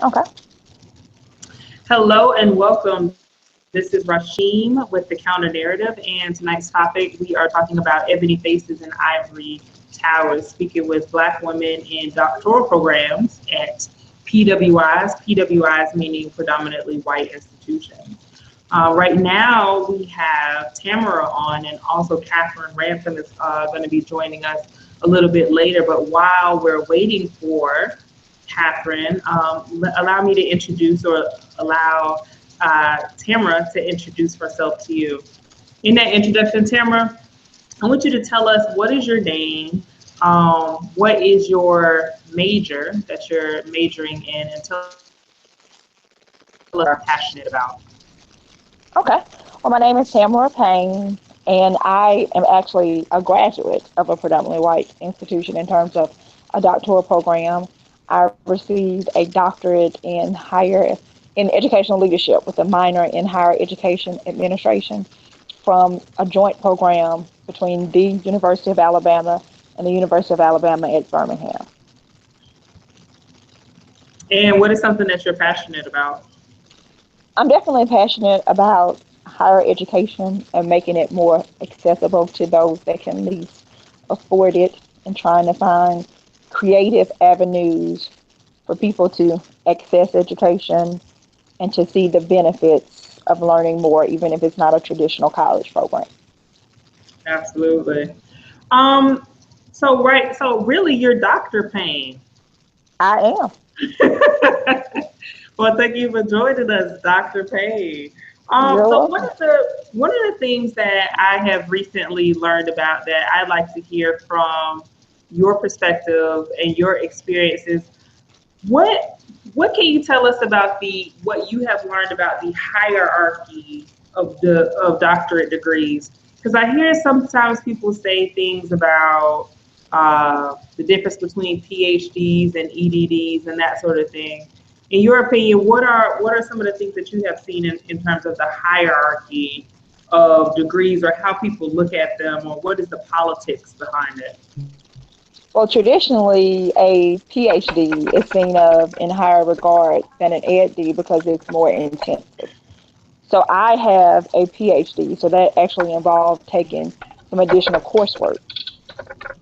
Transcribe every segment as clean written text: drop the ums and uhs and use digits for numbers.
Okay. Hello and welcome. This is Rasheem with the Counter Narrative, and tonight's topic we are talking about ebony faces and ivory towers, speaking with Black women in doctoral programs at PWIs meaning predominantly white institutions. Right now, we have Tamara on, and also Catherine Ransom is going to be joining us a little bit later. But while we're waiting for Catherine, allow me to introduce or allow Tamara to introduce herself to you. In that introduction, Tamara, I want you to tell us what is your name, what is your major that you're majoring in, and tell us what you are passionate about. Okay. Well, my name is Tamara Payne, and I am actually a graduate of a predominantly white institution in terms of a doctoral program. I received a doctorate in educational leadership with a minor in higher education administration from a joint program between the University of Alabama and the University of Alabama at Birmingham. And what is something that you're passionate about? I'm definitely passionate about higher education and making it more accessible to those that can least afford it, and trying to find creative avenues for people to access education and to see the benefits of learning more, even if it's not a traditional college program. Absolutely. Um, so really, you're Dr. Payne. I am. Well, thank you for joining us, Dr. Payne. You're So welcome. one of the things that I have recently learned about that I'd like to hear from your perspective and your experiences, what can you tell us about the what you have learned about the hierarchy of doctorate degrees? Because I hear sometimes people say things about the difference between PhDs and EDDs and that sort of thing. In your opinion, what are some of the things that you have seen in terms of the hierarchy of degrees, or how people look at them, or what is the politics behind it? Well, traditionally, a PhD is seen of in higher regard than an EdD because it's more intensive. So I have a PhD, so that actually involved taking some additional coursework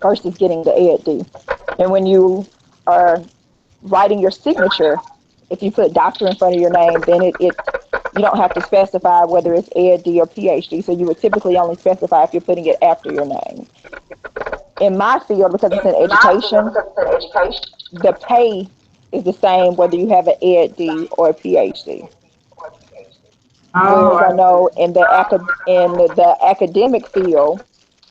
versus getting the EdD. And when you are writing your signature, if you put doctor in front of your name, then it you don't have to specify whether it's EdD or PhD. So you would typically only specify if you're putting it after your name. In my field, because it's in education, the pay is the same whether you have an EdD or a PhD. Oh, Whereas I I know see. in the academic field,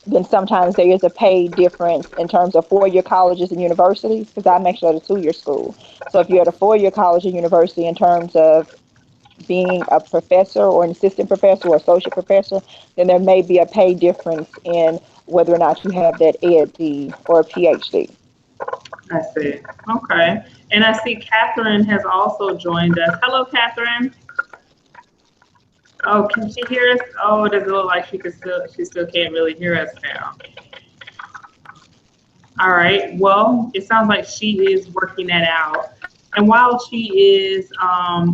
then sometimes there is a pay difference in terms of four-year colleges and universities, because I'm actually at a two-year school. So if you're at a four-year college and university, in terms of being a professor or an assistant professor or associate professor, then there may be a pay difference in whether or not you have that EdD or a PhD. I see. Okay. And I see Catherine has also joined us. Hello, Catherine. Oh, can she hear us? Oh, does it look like she still can't really hear us now? All right. Well, it sounds like she is working that out. And while she is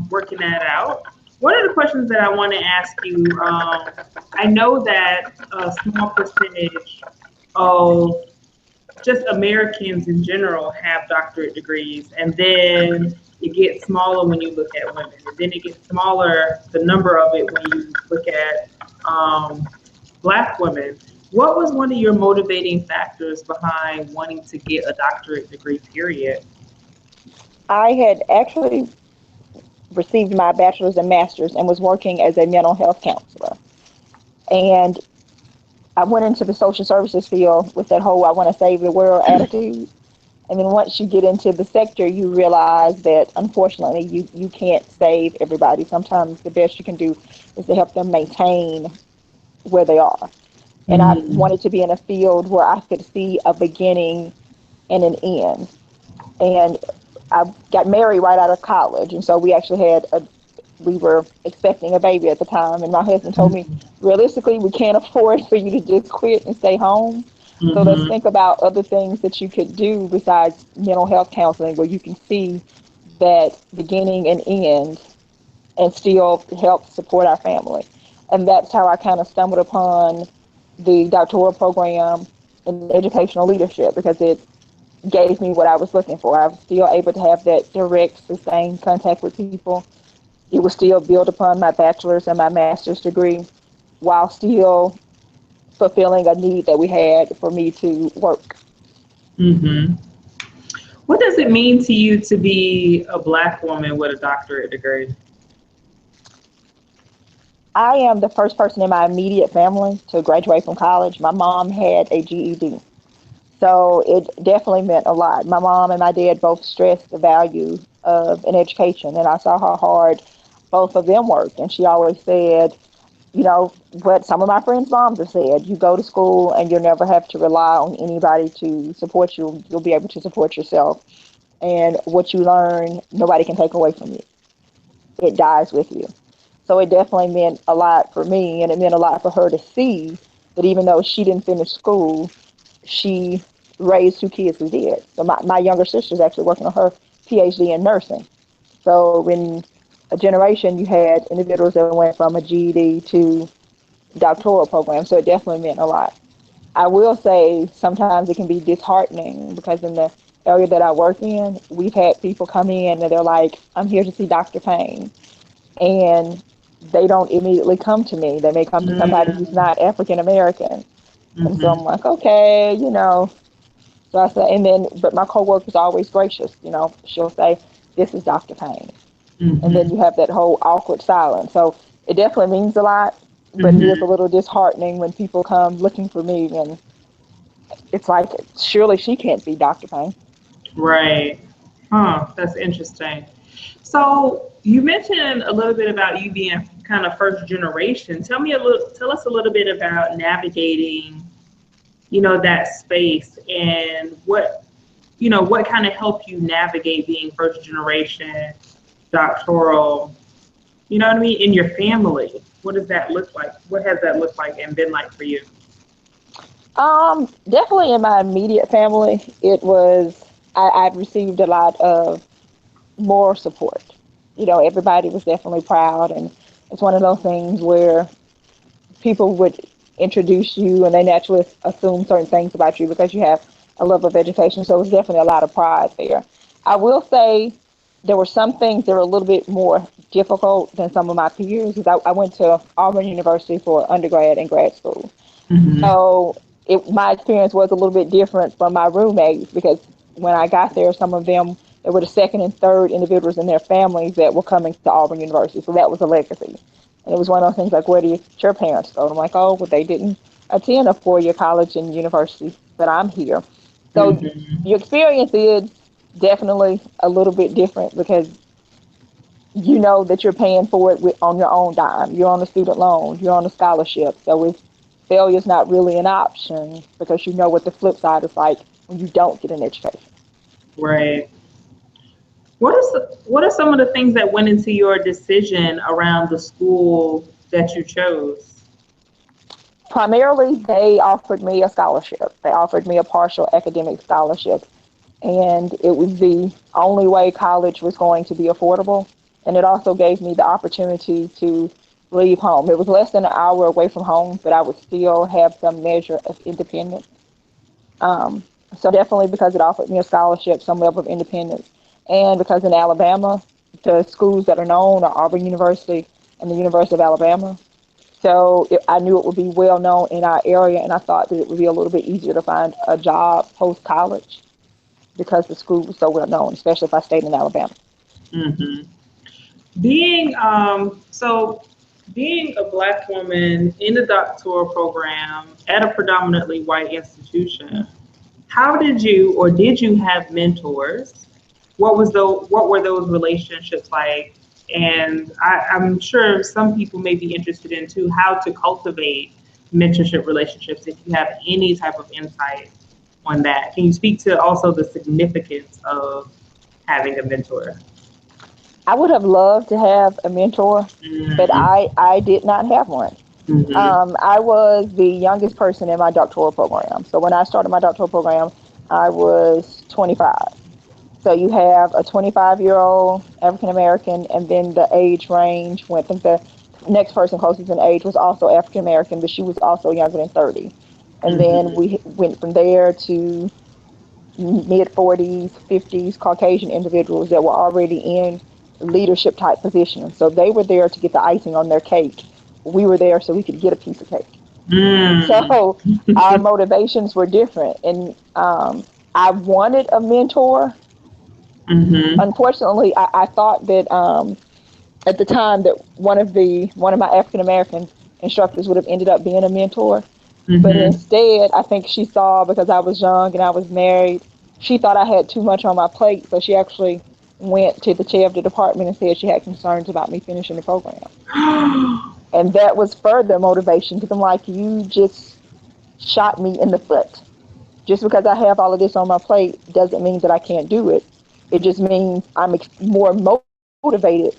working that out, one of the questions that I want to ask you, I know that a small percentage of just Americans in general have doctorate degrees, and then it gets smaller when you look at women, and then it gets smaller, the number of it, when you look at Black women. What was one of your motivating factors behind wanting to get a doctorate degree, period? I had actually received my bachelor's and master's and was working as a mental health counselor. And I went into the social services field with that whole I want to save the world attitude. And then once you get into the sector, you realize that unfortunately you can't save everybody. Sometimes the best you can do is to help them maintain where they are. And I Mm, wanted to be in a field where I could see a beginning and an end. And I got married right out of college, and so we were expecting a baby at the time, and my husband told me, realistically, we can't afford for you to just quit and stay home. So let's mm-hmm. think about other things that you could do besides mental health counseling, where you can see that beginning and end and still help support our family. And that's how I kind of stumbled upon the doctoral program in educational leadership, because it gave me what I was looking for. I was still able to have that direct, sustained contact with people. It was still built upon my bachelor's and my master's degree while still fulfilling a need that we had for me to work. Mm-hmm. What does it mean to you to be a Black woman with a doctorate degree? I am the first person in my immediate family to graduate from college. My mom had a GED. So it definitely meant a lot. My mom and my dad both stressed the value of an education, and I saw how hard both of them worked. And she always said, you know, what some of my friends' moms have said, you go to school and you'll never have to rely on anybody to support you. You'll be able to support yourself. And what you learn, nobody can take away from you. It dies with you. So it definitely meant a lot for me, and it meant a lot for her to see that even though she didn't finish school, she raised two kids who did. So my younger sister is actually working on her PhD in nursing. So in a generation, you had individuals that went from a GED to doctoral program. So it definitely meant a lot. I will say sometimes it can be disheartening because in the area that I work in, we've had people come in and they're like, I'm here to see Dr. Payne. And they don't immediately come to me. They may come to somebody who's Mm-hmm. not African American. And so Mm-hmm. I'm like, okay, you know. So I said, and then, but my coworker's always gracious. You know, she'll say, this is Dr. Payne. And then Mm-hmm. you have that whole awkward silence. So it definitely means a lot, but it is a Mm-hmm. little disheartening when people come looking for me and it's like, surely she can't be Dr. Payne. Right. Huh. That's interesting. So you mentioned a little bit about you being kind of first generation. Tell us a little bit about navigating, that space and what kind of helped you navigate being first generation doctoral, you know what I mean, in your family. What does that look like? What has that looked like and been like for you? Definitely in my immediate family, it was, I'd received a lot of more support. You know, everybody was definitely proud, and it's one of those things where people would introduce you and they naturally assume certain things about you because you have a level of education. So it was definitely a lot of pride there. I will say there were some things that were a little bit more difficult than some of my peers because I went to Auburn University for undergrad and grad school. Mm-hmm. So my experience was a little bit different from my roommates because when I got there, some of them, they were the second and third individuals in their families that were coming to Auburn University. So that was a legacy. And it was one of those things like, where do your parents go? And I'm like, oh, well, they didn't attend a four-year college and university, but I'm here. So Mm-hmm. your experience is definitely a little bit different because you know that you're paying for it on your own dime. You're on a student loan. You're on a scholarship. So failure's not really an option because you know what the flip side is like when you don't get an education. Right. What are some of the things that went into your decision around the school that you chose? Primarily, they offered me a scholarship. They offered me a partial academic scholarship, and it was the only way college was going to be affordable. And it also gave me the opportunity to leave home. It was less than an hour away from home, but I would still have some measure of independence. Um, so definitely because it offered me a scholarship, some level of independence, and because in Alabama, the schools that are known are Auburn University and the University of Alabama. So I knew it would be well known in our area, and I thought that it would be a little bit easier to find a job post college because the school was so well known, especially if I stayed in Alabama. Hmm. Being a Black woman in the doctoral program at a predominantly white institution, how did you have mentors? What were those relationships like? And I'm sure some people may be interested in too how to cultivate mentorship relationships. If you have any type of insight on that, can you speak to also the significance of having a mentor? I would have loved to have a mentor, but Mm-hmm. I did not have one. Mm-hmm. I was the youngest person in my doctoral program. So when I started my doctoral program, I was 25. So you have a 25-year-old African American, and then the age range went. I think the next person closest in age was also African American, but she was also younger than 30. And then Mm-hmm. we went from there to mid 40s, 50s Caucasian individuals that were already in leadership type positions. So they were there to get the icing on their cake. We were there so we could get a piece of cake. Mm. So our motivations were different. And I wanted a mentor. Mm-hmm. Unfortunately, I thought that at the time that one of my African American instructors would have ended up being a mentor. But Mm-hmm. instead, I think she saw, because I was young and I was married, she thought I had too much on my plate. So she actually went to the chair of the department and said she had concerns about me finishing the program. And that was further motivation, because I'm like, you just shot me in the foot. Just because I have all of this on my plate doesn't mean that I can't do it. It just means I'm more motivated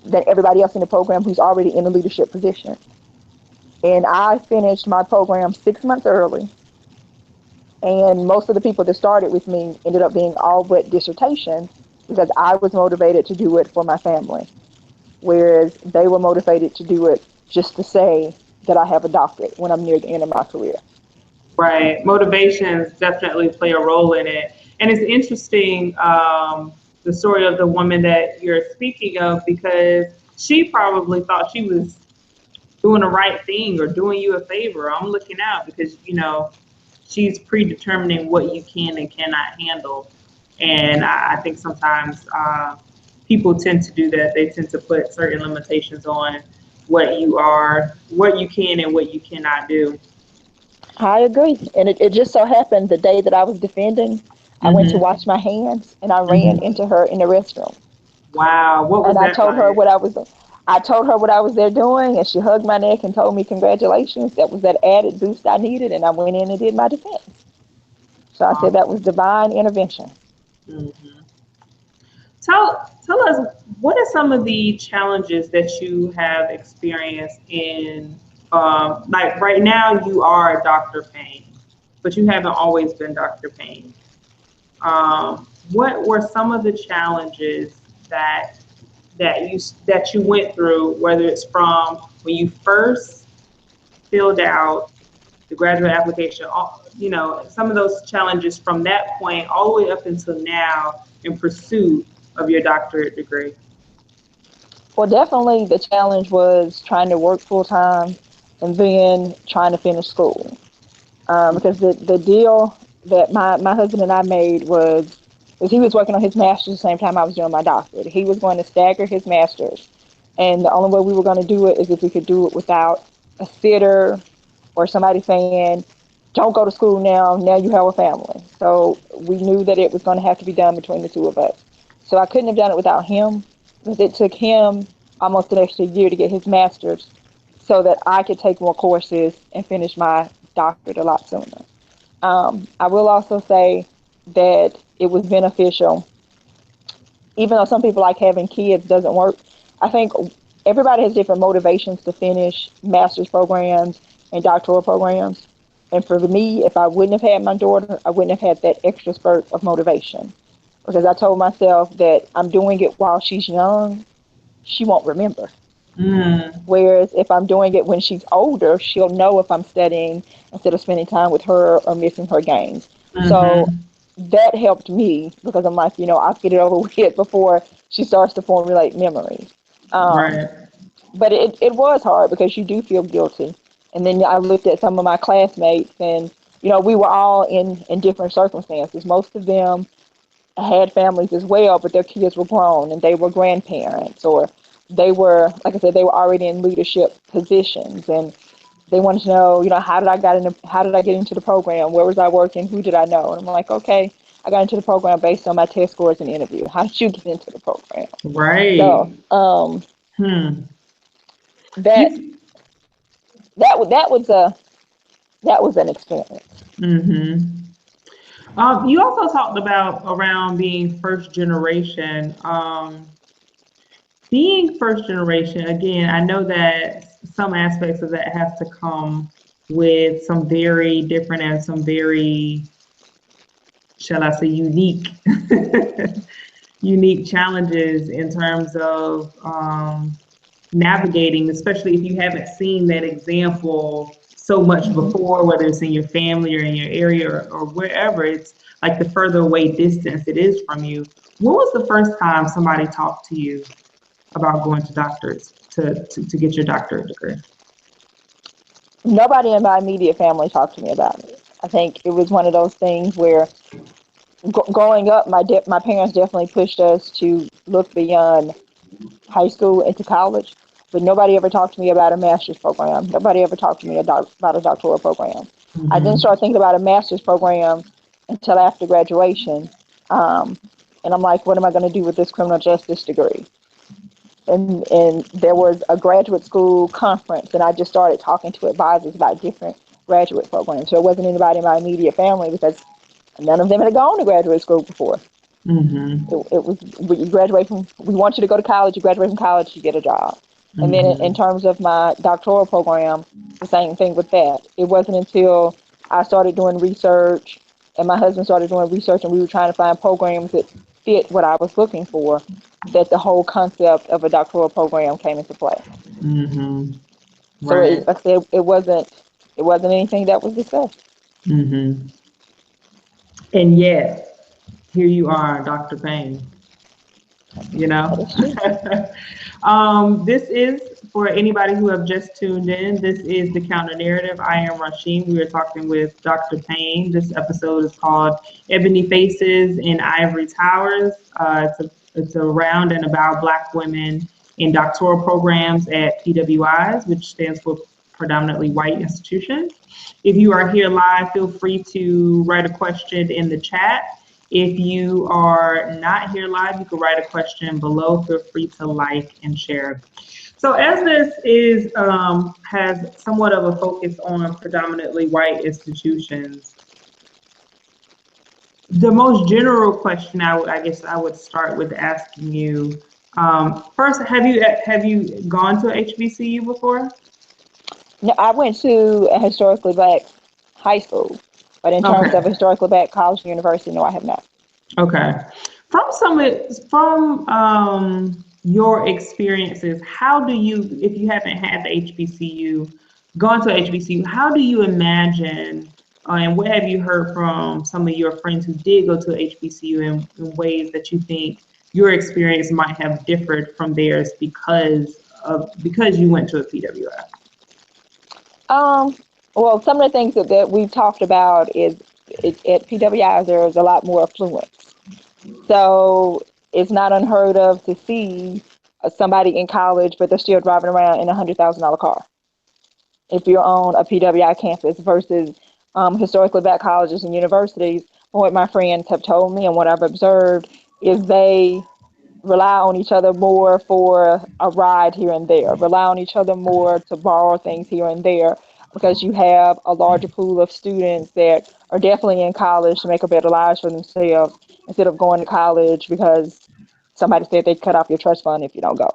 than everybody else in the program who's already in a leadership position. And I finished my program 6 months early. And most of the people that started with me ended up being all but dissertation, because I was motivated to do it for my family, whereas they were motivated to do it just to say that I have a doctorate when I'm near the end of my career. Right. Motivations definitely play a role in it. And it's interesting, the story of the woman that you're speaking of, because she probably thought she was doing the right thing or doing you a favor. I'm looking out because, she's predetermining what you can and cannot handle. And I think sometimes people tend to do that. They tend to put certain limitations on what you can and what you cannot do. I agree. And it just so happened the day that I was defending, I went to Hmm. wash my hands and I ran Hmm. into her in the restroom. Wow, what was And that like? I told her what I was there doing, and she hugged my neck and told me congratulations. That was that added boost I needed, and I went in and did my defense. So I said that was Awesome. divine intervention. Hmm. Tell us, what are some of the challenges that you have experienced in, like right now you are Dr. Payne, but you haven't always been Dr. Payne. What were some of the challenges that that you went through, whether it's from when you first filled out the graduate application, some of those challenges from that point all the way up until now in pursuit of your doctorate degree? Well, definitely the challenge was trying to work full time and then trying to finish school. Because the deal that my husband and I made was he was working on his master's the same time I was doing my doctorate. He was going to stagger his master's, and the only way we were going to do it is if we could do it without a sitter or somebody saying, "Don't go to school now. Now you have a family." So we knew that it was going to have to be done between the two of us. So I couldn't have done it without him, because it took him almost an extra year to get his master's so that I could take more courses and finish my doctorate a lot sooner. I will also say that it was beneficial, even though some people like having kids doesn't work. I think everybody has different motivations to finish master's programs and doctoral programs. And for me, if I wouldn't have had my daughter, I wouldn't have had that extra spurt of motivation, because I told myself that I'm doing it while she's young. She won't remember. Mm, Whereas if I'm doing it when she's older, she'll know if I'm studying instead of spending time with her or missing her games. So mm-hmm. that helped me, because I'm like, I'll get it over with before she starts to formulate memories. Um, Right. but it was hard, because you do feel guilty. And then I looked at some of my classmates, and we were all in different circumstances. Most of them had families as well, but their kids were grown and they were grandparents, or they were, like I said, they were already in leadership positions, and they wanted to know, how did I get into the program? Where was I working? Who did I know? And I'm like, okay, I got into the program based on my test scores and interview. How did you get into the program? So Right. Hmm. that You. that that was an experience. Mm-hmm. You also talked about around being first generation. Being first generation, again, I know that some aspects of that have to come with some very different and some very shall I say, unique, unique challenges in terms of navigating, especially if you haven't seen that example so much before, whether it's in your family or in your area or wherever. It's like the further away distance it is from you. When was the first time somebody talked to you about going to doctors to get your doctorate degree? Nobody in my immediate family talked to me about it. I think it was one of those things where growing up, my parents definitely pushed us to look beyond high school into college, but nobody ever talked to me about a master's program. Nobody ever talked to me about a doctoral program. I didn't Mm-hmm. start thinking about a master's program until after graduation. Um, and I'm like, what am I going to do with this criminal justice degree? And there was a graduate school conference, and I just started talking to advisors about different graduate programs. So it wasn't anybody in my immediate family because none of them had gone to graduate school before. Mm-hmm. It was you graduate from, we want you to go to college, you graduate from college, you get a job. And then in Mm-hmm. terms of my doctoral program, the same thing with that. It wasn't until I started doing research and my husband started doing research and we were trying to find programs that fit what I was looking for that the whole concept of a doctoral program came into play. Mm-hmm. So Right. like I said, it wasn't anything that was discussed. Mm-hmm. And yet, here you are, Dr. Payne. You That know. is true. This is for anybody who have just tuned in. This is the counter narrative. I am Rasheem. We are talking with Dr. Payne. This episode is called Ebony Faces in Ivory Towers. It's around and about Black women in doctoral programs at PWIs, which stands for predominantly white institutions. If you are here live, feel free to write a question in the chat. If you are not here live, you can write a question below. Feel free to like and share. So as this is has somewhat of a focus on predominantly white institutions, the most general question I guess I would start with asking you, first, have you gone to HBCU before? No, I went to a historically black high school, but in terms of Okay. a historically black college and university, no, I have not. Okay. From your experiences, how do you, if you haven't had the HBCU, gone to HBCU, how do you imagine, and what have you heard from some of your friends who did go to HBCU in ways that you think your experience might have differed from theirs because you went to a PWI? Um, well, some of the things that we've talked about is at PWIs there's a lot more affluence. So it's not unheard of to see somebody in college, but they're still driving around in $100,000 car if you're on a PWI campus versus historically black colleges and universities. What my friends have told me and what I've observed is they rely on each other more for a ride here and there, rely on each other more to borrow things here and there because you have a larger pool of students that are definitely in college to make a better lives for themselves instead of going to college because somebody said they'd cut off your trust fund if you don't go.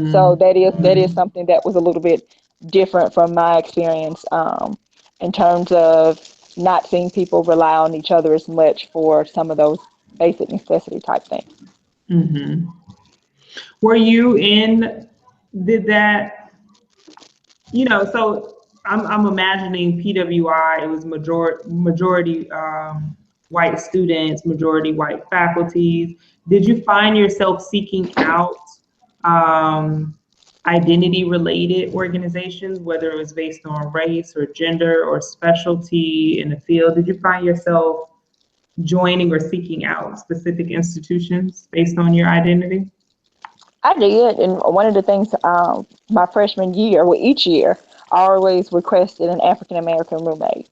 So Mm, that is something that was a little bit different from my experience in terms of not seeing people rely on each other as much for some of those basic necessity type things. mm-hmm. Were you in, did that, so I'm imagining PWI, it was majority white students, majority white faculties. Did you find yourself seeking out um, identity related organizations, whether it was based on race or gender or specialty in the field? Did you find yourself joining or seeking out specific institutions based on your identity? I did, and one of the things my freshman year, well, each year, I always requested an African American roommate,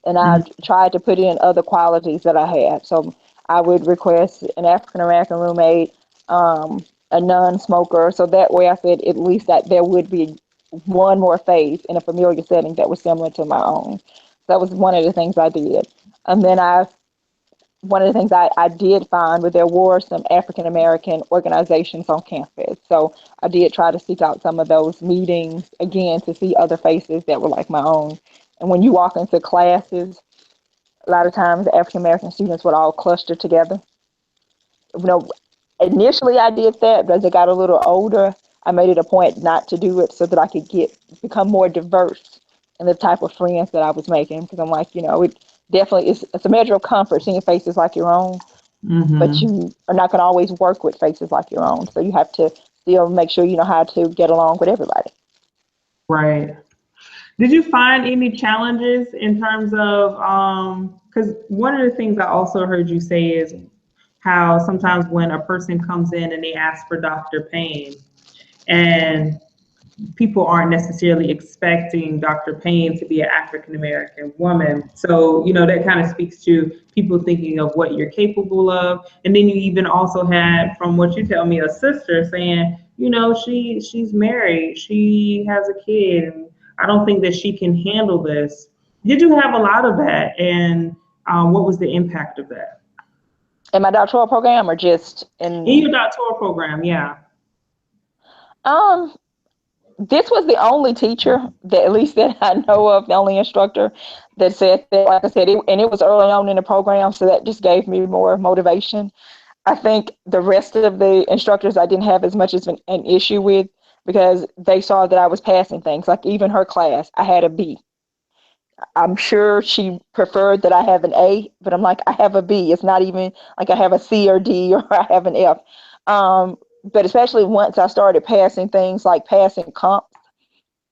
and I tried to put in other qualities that I had. So I would request an African American roommate, a non-smoker, so that way I said at least that there would be one more face in a familiar setting that was similar to my own. That was one of the things I did, and then I one of the things I did find was there were some African American organizations on campus. So I did try to seek out some of those meetings again to see other faces that were like my own. And when you walk into classes, A lot of times, African American students would all cluster together. You know, initially I did that, but as I got a little older, I made it a point not to do it so that I could become more diverse in the type of friends that I was making. Because I'm like, it definitely is. It's a measure of comfort seeing faces like your own, but Mm-hmm. you are not going to always work with faces like your own. So you have to still make sure you know how to get along with everybody. Right. Did you find any challenges in terms of because one of the things I also heard you say is how sometimes when a person comes in and they ask for Dr. Payne and people aren't necessarily expecting Dr. Payne to be an African American woman. So, that kind of speaks to people thinking of what you're capable of. And then you even also had, from what you tell me, a sister saying, she's married, she has a kid, and I don't think that she can handle this. Did you have a lot of that? And what was the impact of that? In my doctoral program, or just In in your doctoral program, yeah. um this was the only teacher that, at least that I know of, the only instructor that said that. Like I said, and it was early on in the program, so that just gave me more motivation. I think the rest of the instructors I didn't have as much as an issue with, because they saw that I was passing things. Like even her class, I had a B. I'm sure she preferred that I have an A, but I'm like, I have a B. It's not even like I have a C or D or I have an F. But especially once I started passing things like passing comps,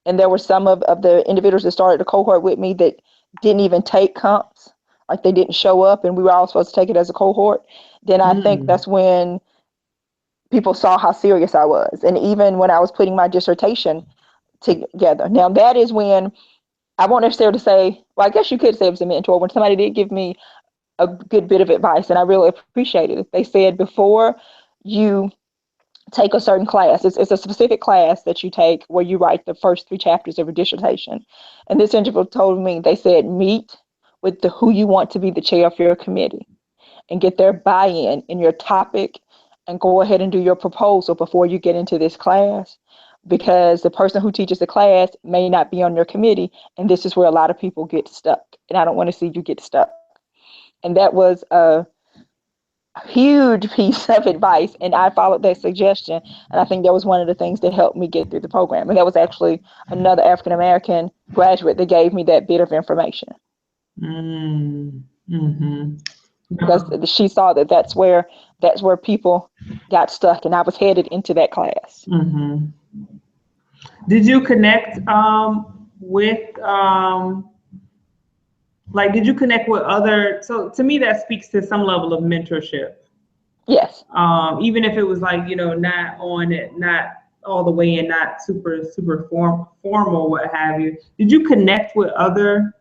and there were some of the individuals that started the cohort with me that didn't even take comps, like they didn't show up, and we were all supposed to take it as a cohort. Then I think Mm. that's when people saw how serious I was. And even when I was putting my dissertation together, now that is when I won't necessarily say, well, I guess you could say it was a mentor, when somebody did give me a good bit of advice, and I really appreciated it. They said, before you take a certain class, it's a specific class that you take where you write the first 3 chapters of your dissertation. And this individual told me, they said, meet with who you want to be the chair of your committee and get their buy-in in your topic, and go ahead and do your proposal before you get into this class, because the person who teaches the class may not be on your committee, and this is where a lot of people get stuck, and I don't want to see you get stuck. And that was a huge piece of advice, and I followed that suggestion, and I think that was one of the things that helped me get through the program. And that was actually another African American graduate that gave me that bit of information, Mm. Mm-hmm. because she saw that that's where people got stuck, and I was headed into that class. Mm-hmm. Did you connect with did you connect with other? So to me, that speaks to some level of mentorship. Yes. Even if it was not on it, not all the way, and not super formal, what have you. Did you connect with other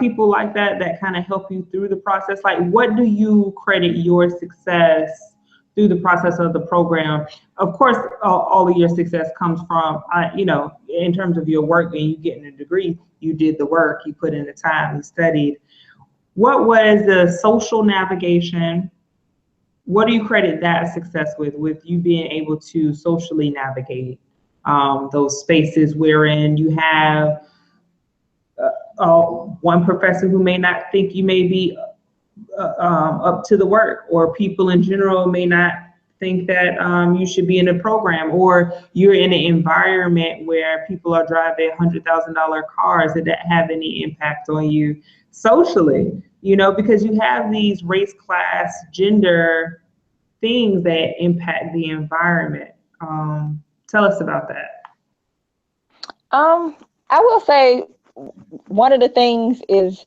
people like that kind of help you through the process? Like, what do you credit your success through the process of the program? Of course, all of your success comes from, in terms of your work and you getting a degree, you did the work, you put in the time, you studied. What was the social navigation? What do you credit that success with you being able to socially navigate those spaces wherein you have one professor who may not think you may be up to the work, or people in general may not think that you should be in a program, or you're in an environment where people are driving $100,000 cars that don't have any impact on you socially, because you have these race, class, gender things that impact the environment. Tell us about that. Um, I will say one of the things is,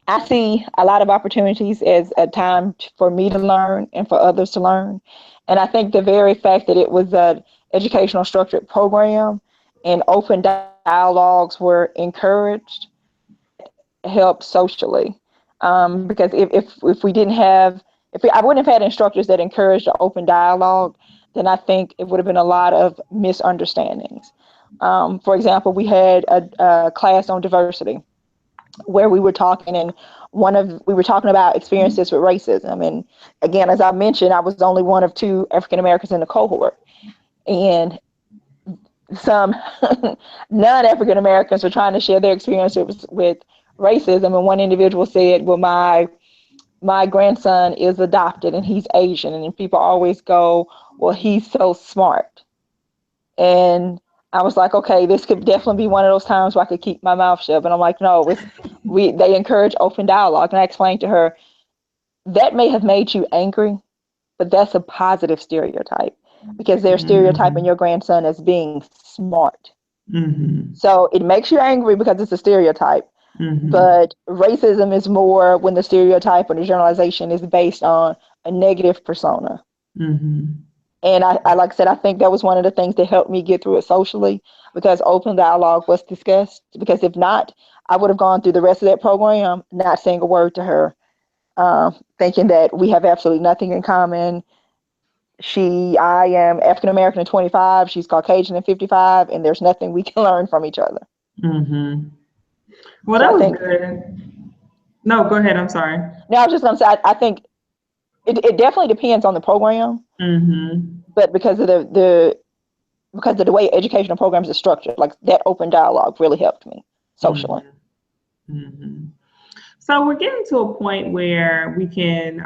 I see a lot of opportunities as a time for me to learn and for others to learn. And I think the very fact that it was an educational structured program and open dialogues were encouraged, that helped socially. Because if we didn't have, I wouldn't have had instructors that encouraged the open dialogue, then I think it would have been a lot of misunderstandings. For example, we had a class on diversity where we were talking, and we were talking about experiences with racism. And again, as I mentioned, I was only one of 2 African Americans in the cohort, and some non-African Americans were trying to share their experiences with racism, and one individual said, well, my grandson is adopted and he's Asian, and people always go, well, he's so smart. And I was like, okay, this could definitely be one of those times where I could keep my mouth shut. But I'm like, no, they encourage open dialogue. And I explained to her, that may have made you angry, but that's a positive stereotype, because they're stereotyping Mm-hmm. your grandson as being smart. Mm-hmm. So it makes you angry because it's a stereotype. Mm-hmm. But racism is more when the stereotype or the generalization is based on a negative persona. Mm-hmm. And I like I said, I think that was one of the things that helped me get through it socially, because open dialogue was discussed. Because if not, I would have gone through the rest of that program not saying a word to her, thinking that we have absolutely nothing in common. I am African American at 25, she's Caucasian at 55, and there's nothing we can learn from each other. Mm-hmm. Well, So that I was think, good. No, go ahead. I'm sorry. now I was just going to say, I think it definitely depends on the program, Mm-hmm. but because of the way educational programs are structured, like that open dialogue really helped me socially. Mm-hmm. Mm-hmm. So we're getting to a point where we can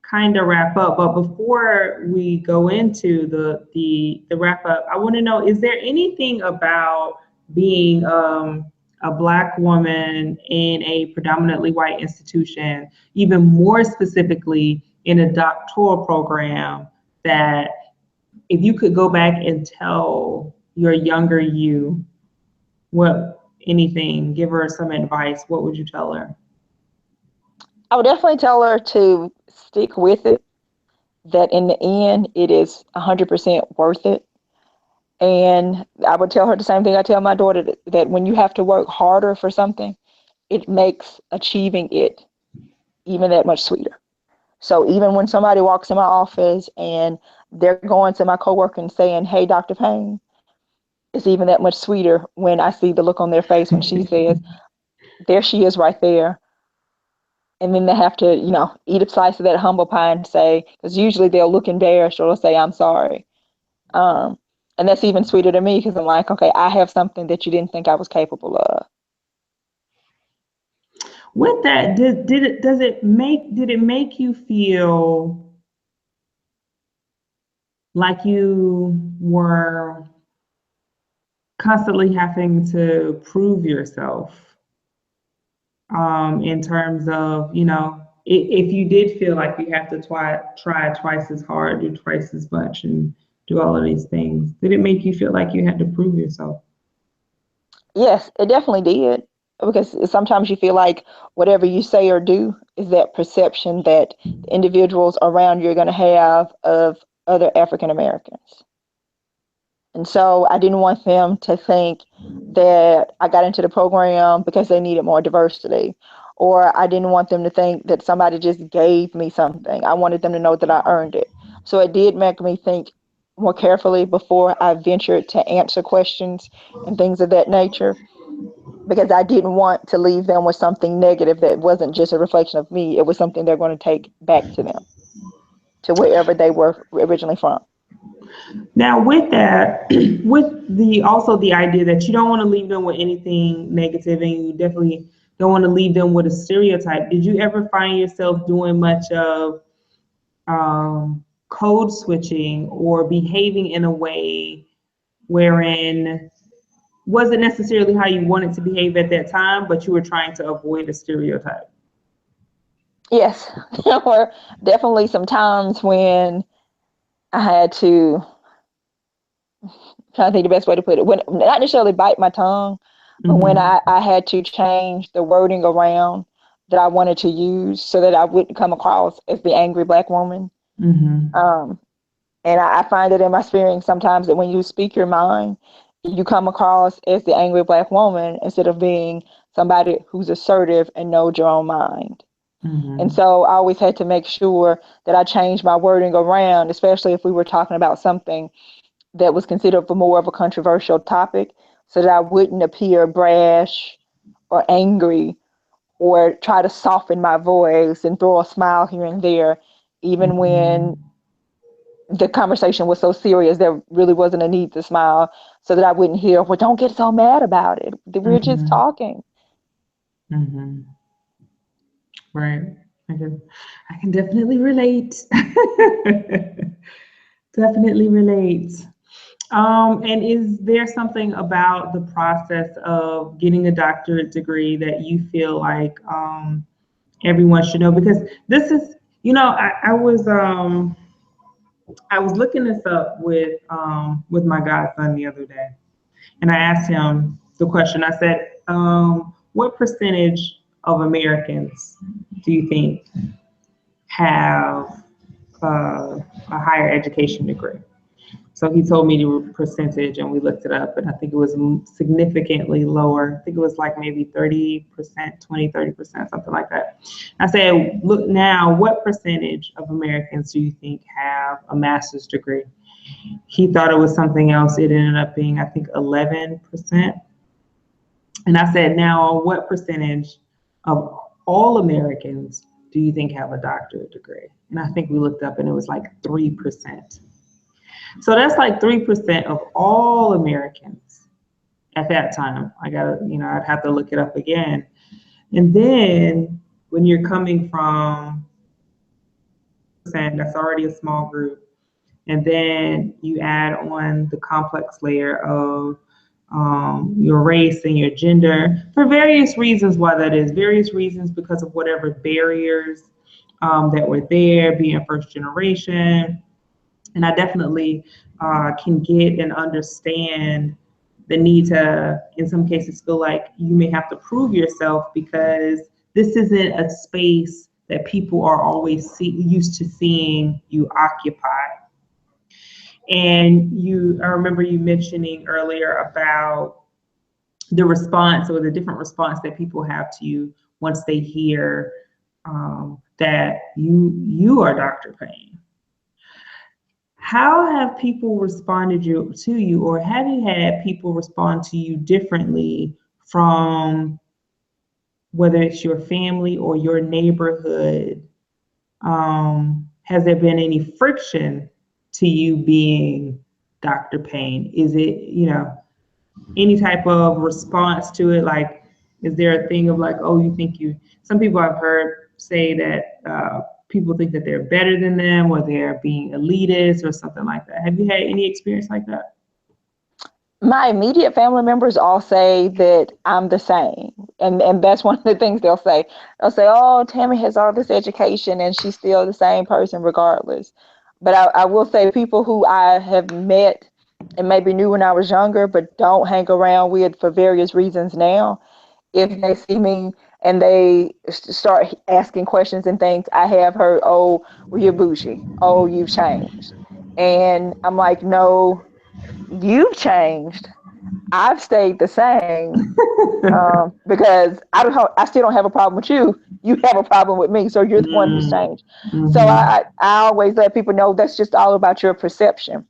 kind of wrap up. But before we go into the wrap up, I want to know: is there anything about being a Black woman in a predominantly white institution, even more specifically in a doctoral program, that if you could go back and tell your younger you what anything, give her some advice, what would you tell her? I would definitely tell her to stick with it, that in the end, it is 100% worth it. And I would tell her the same thing I tell my daughter, that when you have to work harder for something, it makes achieving it even that much sweeter. So even when somebody walks in my office and they're going to my coworker and saying, "Hey, Dr. Payne," it's even that much sweeter when I see the look on their face when she says, "There she is right there." And then they have to, eat a slice of that humble pie and say, because usually they'll look embarrassed or they'll say, "I'm sorry." Um, and that's even sweeter to me, because I'm like, okay, I have something that you didn't think I was capable of. With that, did it make you feel like you were constantly having to prove yourself, in terms of, if you did feel like you have to try twice as hard, do twice as much, and do all of these things, did it make you feel like you had to prove yourself? Yes, it definitely did. Because sometimes you feel like whatever you say or do is that perception that the individuals around you are going to have of other African Americans. And so I didn't want them to think that I got into the program because they needed more diversity, or I didn't want them to think that somebody just gave me something. I wanted them to know that I earned it. So it did make me think more carefully before I ventured to answer questions and things of that nature, because I didn't want to leave them with something negative that wasn't just a reflection of me. It was something they're going to take back to them, to wherever they were originally from. Now, with that, with the also the idea that you don't want to leave them with anything negative, and you definitely don't want to leave them with a stereotype. Did you ever find yourself doing much of code switching or behaving in a way wherein wasn't necessarily how you wanted to behave at that time, but you were trying to avoid a stereotype? Yes, there were definitely some times when I had to, trying to think the best way to put it, when not necessarily bite my tongue, but when Mm-hmm. I had to change the wording around that I wanted to use so that I wouldn't come across as the angry Black woman. Mm-hmm. Um, and I find it in my experience sometimes that when you speak your mind, you come across as the angry Black woman instead of being somebody who's assertive and knows your own mind. And Mm-hmm. so I always had to make sure that I changed my wording around, especially if we were talking about something that was considered for more of a controversial topic, so that I wouldn't appear brash or angry, or try to soften my voice and throw a smile here and there, even when Mm-hmm. the conversation was so serious there really wasn't a need to smile, so that I wouldn't hear, "Well, don't get so mad about it. We're just Mm-hmm. talking." Mm-hmm. Right. I can, I can definitely relate. Definitely relate. And is there something about the process of getting a doctorate degree that you feel like everyone should know? Because this is, I was looking this up with my godson the other day, and I asked him the question. I said, "What percentage of Americans do you think have a higher education degree?" So he told me the percentage, and we looked it up, and I think it was significantly lower. I think it was like maybe 30%, 20, 30%, something like that. I said, look now, what percentage of Americans do you think have a master's degree? He thought it was something else. It ended up being, I think, 11%. And I said, now, what percentage of all Americans do you think have a doctorate degree? And I think we looked up and it was like 3%. So that's like 3% of all Americans at that time. I gotta, I'd have to look it up again. And then when you're coming from percent, that's already a small group. And then you add on the complex layer of your race and your gender for various reasons why that is. Various reasons because of whatever barriers that were there, being first generation. And I definitely can get and understand the need to, in some cases, feel like you may have to prove yourself because this isn't a space that people are always used to seeing you occupy. And I remember you mentioning earlier about the response or the different response that people have to you once they hear that you are Dr. Payne. How have people responded to you, or have you had people respond to you differently from whether it's your family or your neighborhood? Has there been any friction to you being Dr. Payne? Is it, any type of response to it? Like, is there a thing of like, oh, you think some people I've heard say that people think that they're better than them or they're being elitist or something like that. Have you had any experience like that? My immediate family members all say that I'm the same. And that's one of the things they'll say. They'll say, oh, Tammy has all this education and she's still the same person regardless. But I will say people who I have met and maybe knew when I was younger, but don't hang around with for various reasons now, if they see me and they start asking questions and things, I have heard, oh, well, you're bougie. Oh, you've changed. And I'm like, no, you've changed. I've stayed the same because I still don't have a problem with you. You have a problem with me, so you're the one who's changed. So Mm-hmm. I always let people know that's just all about your perception.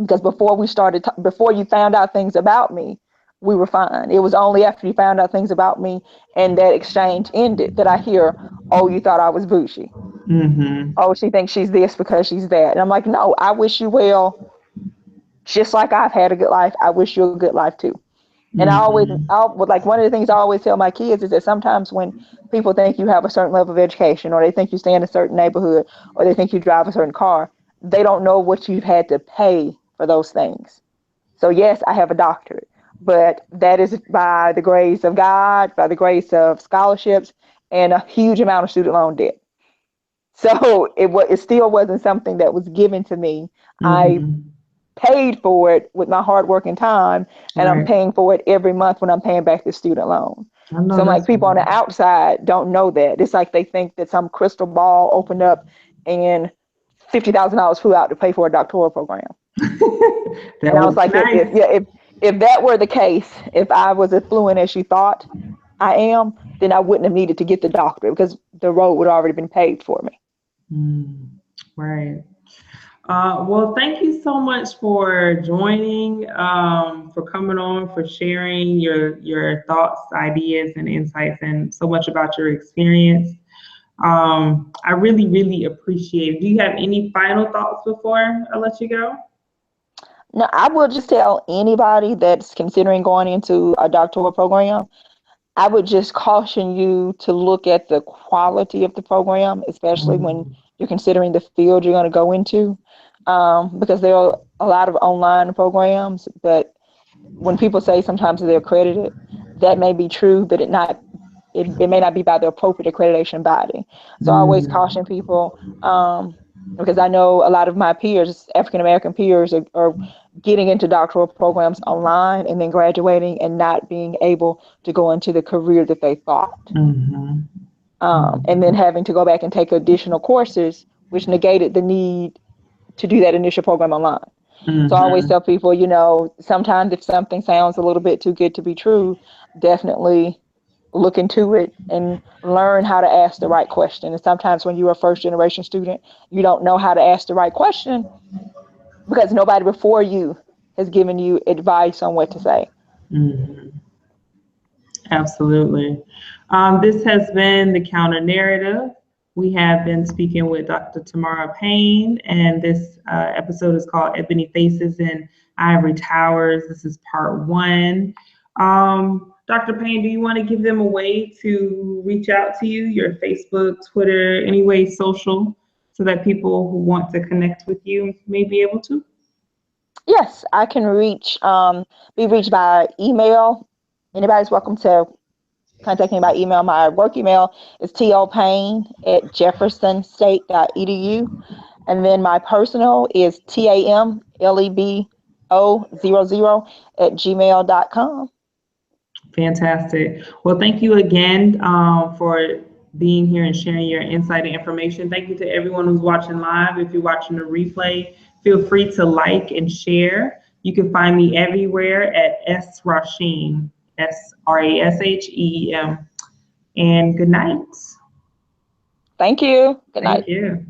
Because before you found out things about me, we were fine. It was only after you found out things about me and that exchange ended that I hear, oh, you thought I was bougie. Mm-hmm. Oh, she thinks she's this because she's that. And I'm like, no, I wish you well. Just like I've had a good life, I wish you a good life too. And Mm-hmm. like one of the things I always tell my kids is that sometimes when people think you have a certain level of education, or they think you stay in a certain neighborhood, or they think you drive a certain car, they don't know what you've had to pay for those things. So yes, I have a doctorate, but that is by the grace of God, by the grace of scholarships, and a huge amount of student loan debt. So it still wasn't something that was given to me. I Mm-hmm. paid for it with my hard work and time, and I'm Right. paying for it every month when I'm paying back the student loan. I know So like that's people on right. the outside don't know that. It's like they think that some crystal ball opened up and $50,000 flew out to pay for a doctoral program. That And I was would be like, nice. if that were the case, if I was as fluent as you thought I am, then I wouldn't have needed to get the doctorate because the road would have already been paved for me. Mm, right. Well, thank you so much for joining, for coming on, for sharing your thoughts, ideas, and insights, and so much about your experience. I really, really appreciate it. Do you have any final thoughts before I let you go? Now, I will just tell anybody that's considering going into a doctoral program, I would just caution you to look at the quality of the program, especially when Mm-hmm. you're considering the field you're going to go into, because there are a lot of online programs, but when people say sometimes they're accredited, that may be true, but it may not be by the appropriate accreditation body. So I always caution people, because I know a lot of my peers, African American peers, are getting into doctoral programs online and then graduating and not being able to go into the career that they thought, Mm-hmm. and then having to go back and take additional courses, which negated the need to do that initial program online. So I always Mm-hmm. tell people, sometimes if something sounds a little bit too good to be true, definitely look into it and learn how to ask the right question. And sometimes when you're a first generation student, you don't know how to ask the right question because nobody before you has given you advice on what to say. Mm-hmm. Absolutely. This has been the counter narrative. We have been speaking with Dr. Tamara Payne, and this episode is called Ebony Faces in Ivory Towers. This is part one. Dr. Payne, do you want to give them a way to reach out to you, your Facebook, Twitter, any way social, so that people who want to connect with you may be able to? Yes, I can be reached by email. Anybody's welcome to contact me by email. My work email is tlpayne@jeffersonstate.edu. And then my personal is tamlebo00@gmail.com. Fantastic. Well, thank you again for being here and sharing your insight and information. Thank you to everyone who's watching live. If you're watching the replay, feel free to like and share. You can find me everywhere at S Rasheem, SRASHEEM. And good night. Thank you. Good night. Thank you.